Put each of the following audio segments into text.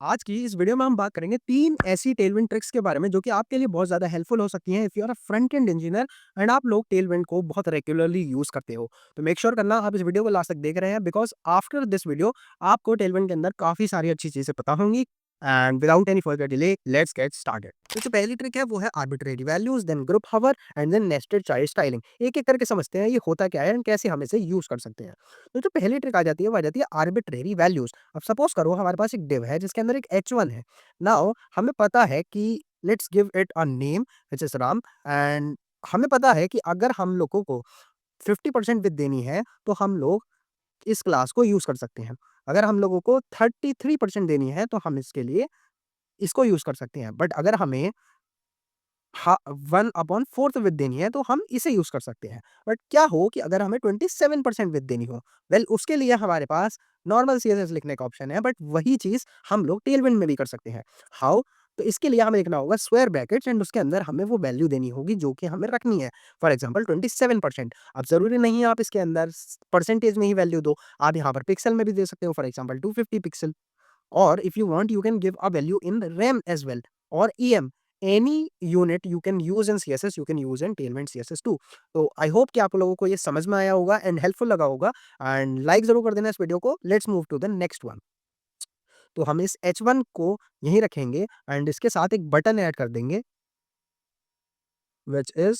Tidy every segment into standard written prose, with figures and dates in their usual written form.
आज की इस वीडियो में हम बात करेंगे 3 ऐसी टेलविंड ट्रिक्स के बारे में जो कि आपके लिए बहुत ज़्यादा हेल्पफुल हो सकती हैं if you are a front end engineer and आप लोग टेलविंड को बहुत रेगुलरली यूज़ करते हो। तो मेक श्योर करना आप इस वीडियो को लास्ट तक देख रहे हैं बिकॉज़ आफ्टर दिस वीडियो आपको टेलविंड के अंदर काफ़ी सारी अच्छी चीज़ें पता होंगी and without any further delay let's get started. तो जो पहली ट्रिक है वो है arbitrary values then group hover and then nested child styling. एक-एक करके समझते हैं ये होता क्या है एंड कैसे हम इसे यूज़ कर सकते हैं। तो जो पहली ट्रिक आ जाती है वो आ जाती है आर्बिट्रेरी वैल्यूज। अब सपोज करो हमारे पास एक डिव है जिसके अंदर एक H1 है। नाउ हमें पता है कि let's give it a name which is Ram and हमें पता है कि अगर हम लोगों को 50% विड्थ देनी है तो हम लोग इस क्लास को यूज़ कर सकते हैं। अगर हम लोगों को 33% देनी है तो हम इसके लिए इसको यूज़ कर सकते हैं। बट अगर हमें 1/4 विड्थ देनी है तो हम इसे यूज़ कर सकते हैं। बट क्या हो कि अगर हमें 27% विड्थ देनी हो, वेल उसके लिए हमारे पास नॉर्मल सीएसएस लिखने का ऑप्शन है बट वही चीज़ हम लोग टेलविंड में भी कर सकते हैं। हाउ? तो इसके लिए हमें लिखना होगा स्क्वायर ब्रैकेट्स एंड उसके अंदर हमें वो वैल्यू देनी होगी जो कि हमें रखनी है। For example 27%। अब ज़रूरी नहीं है आप इसके अंदर परसेंटेज में ही वैल्यू दो, आप यहाँ पर पिक्सल में भी दे सकते हो for example 250 pixel. Or if you want, you can give a value in RAM as well or EM. Any unit you can use in CSS, you can use in Tailwind CSS too. तो I hope कि आप लोगों को ये समझ में आया होगा एंड हेल्पफुल लगा होगा एंड लाइक जरूर कर देना इस वीडियो को। Let's move to the next one. तो हम इस H1 को यहीं रखेंगे एंड इसके साथ एक बटन ऐड कर देंगे विच इज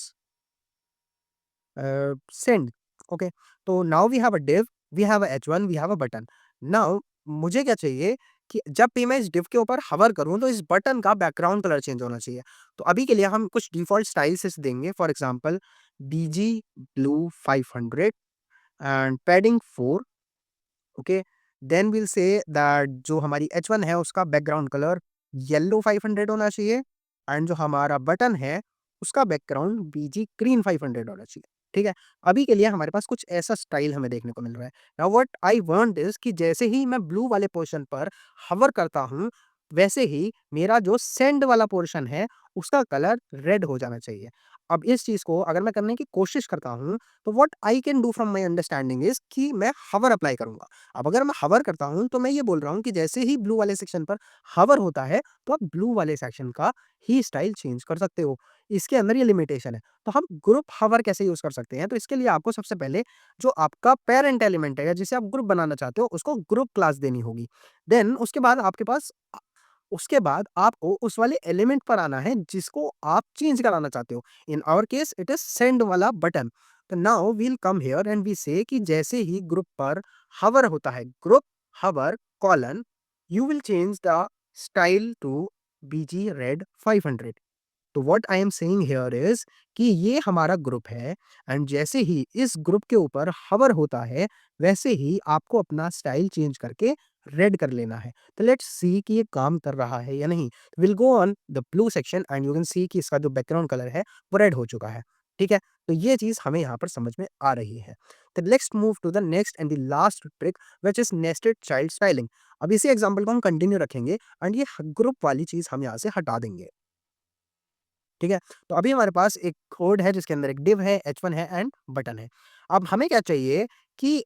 सेंड। ओके, तो now we have a div, we have a H1, we have a button. Now मुझे क्या चाहिए कि जब भी मैं इस div के ऊपर hover करूँ तो इस बटन का बैकग्राउंड कलर चेंज होना चाहिए। तो अभी के लिए हम कुछ डिफ़ॉल्ट स्टाइल्स इसे देंगे for example DG blue 500 and padding 4। Okay, then we'll say that जो हमारी H1 है उसका बैकग्राउंड कलर येलो 500 होना चाहिए एंड जो हमारा बटन है उसका बैकग्राउंड बीजी ग्रीन 500 होना चाहिए। ठीक है, अभी के लिए हमारे पास कुछ ऐसा स्टाइल हमें देखने को मिल रहा है। Now what I want is कि जैसे ही मैं ब्लू वाले पोर्शन पर हवर करता हूँ वैसे ही मेरा जो सेंड वाला पोर्शन है उसका कलर रेड हो जाना चाहिए। अब इस चीज को अगर मैं करने की कोशिश करता हूँ तो what I can do from my understanding is कि मैं हवर अप्लाई करूंगा। अब अगर मैं हवर करता हूं तो मैं ये बोल रहा हूं कि जैसे ही ब्लू वाले सेक्शन पर हवर होता है तो आप ब्लू वाले सेक्शन का ही स्टाइल चेंज कर सकते हो। इसके अंदर ये लिमिटेशन है। तो हम ग्रुप हवर कैसे यूज कर सकते हैं? तो इसके लिए आपको सबसे पहले जो आपका पेरेंट एलिमेंट है या जिसे आप ग्रुप बनाना चाहते हो उसको ग्रुप क्लास देनी होगी। देन उसके बाद आपके पास उसके बाद आपको उस वाले एलिमेंट पर आना है जिसको आप चेंज कराना चाहते हो। In our case it is send वाला बटन। तो now we'll come here and we say कि जैसे ही ग्रुप पर हवर होता है, group hover colon, you will change the style to BG red 500। तो what I am saying here is कि ये हमारा ग्रुप है एंड जैसे ही इस ग्रुप के ऊपर हवर होता है वैसे ही आपको अपना स्टाइल चेंज करके रेड कर लेना है। तो लेट्स सी कि ये काम कर रहा है या नहीं। Will go on the blue section and you can see कि इसका जो बैकग्राउंड कलर है वो रेड हो चुका है। ठीक है, तो ये चीज हमें यहाँ पर समझ में आ रही है। तो let's move to the next and the last trick which is nested child styling. अब इसी एग्जांपल को हम कंटिन्यू रखेंगे एंड ये ग्रुप वाली चीज हम यहाँ से हटा देंगे। ठीक है? तो अभी हमारे पास एक कोड है जिसके अंदर एक डिव है, H1 है एंड बटन है। अब हमें क्या चाहिए कि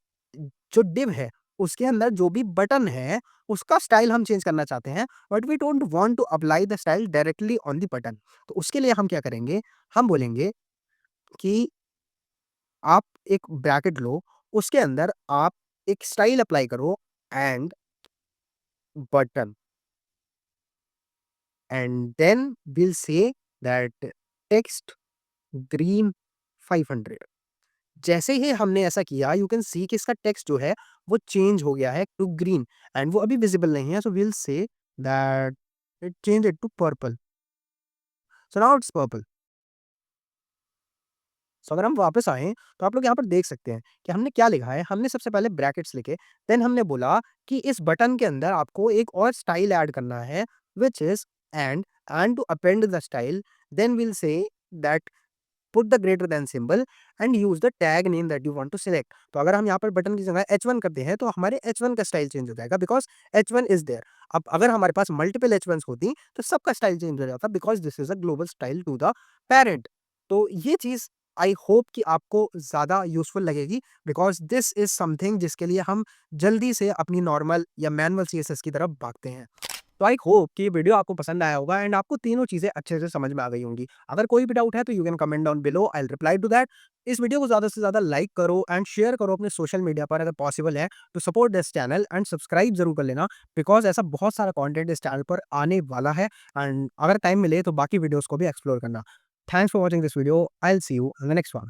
जो डिव है, उसके अंदर जो भी बटन है, उसका स्टाइल हम चेंज करना चाहते हैं, but we don't want to apply the style directly on the button. तो उसके लिए हम क्या करेंगे, हम बोलेंगे कि आप एक ब्रैकेट लो, उसके अंदर आप एक स्टाइल अप्लाई करो and button and then we'll say that text green 500। जैसे ही हमने ऐसा किया यू कैन सी कि इसका टेक्स्ट जो है वो चेंज हो गया है टू ग्रीन एंड वो अभी विजिबल नहीं है। So we'll say that it change it to purple. So now it's purple. So अगर हम वापस आएं तो आप लोग यहाँ पर देख सकते हैं कि हमने क्या लिखा है। हमने सबसे पहले ब्रैकेट्स लिखे, देन हमने बोला कि इस बटन के अंदर आपको एक और स्टाइल ऐड करना है which is and to append the style then we'll say that put the greater than symbol and use the tag name that you want to select. तो अगर हम यहाँ पर बटन की जगह H1 करते हैं तो हमारे H1 का स्टाइल चेंज हो जाएगा बिकॉज H1 इज देयर। अब अगर हमारे पास मल्टीपल H1s होती तो सबका स्टाइल चेंज हो जाता because this is a global style to the parent. तो ये चीज आई होप कि आपको ज्यादा यूजफुल लगेगी बिकॉज दिस इज समथिंग जिसके लिए हम जल्दी से अपनी नॉर्मल या मैनुअल CSS की तरफ भागते हैं। तो आई होप कि ये वीडियो आपको पसंद आया होगा एंड आपको तीनों चीज़ें अच्छे से समझ में आ गई होंगी। अगर कोई भी डाउट है तो you can comment down below, I will reply to that. इस वीडियो को ज़्यादा से ज़्यादा लाइक करो एंड शेयर करो अपने सोशल मीडिया पर अगर पॉसिबल है, तो support this channel and subscribe ज़रूर कर लेना, बिकॉज़ ऐसा बहुत सारा कंटेंट इस चैनल पर आने वाला है एंड अगर टाइम मिले तो बाकी वीडियोज़ को भी एक्सप्लोर करना। Thanks for watching this video, I will see you in the next one.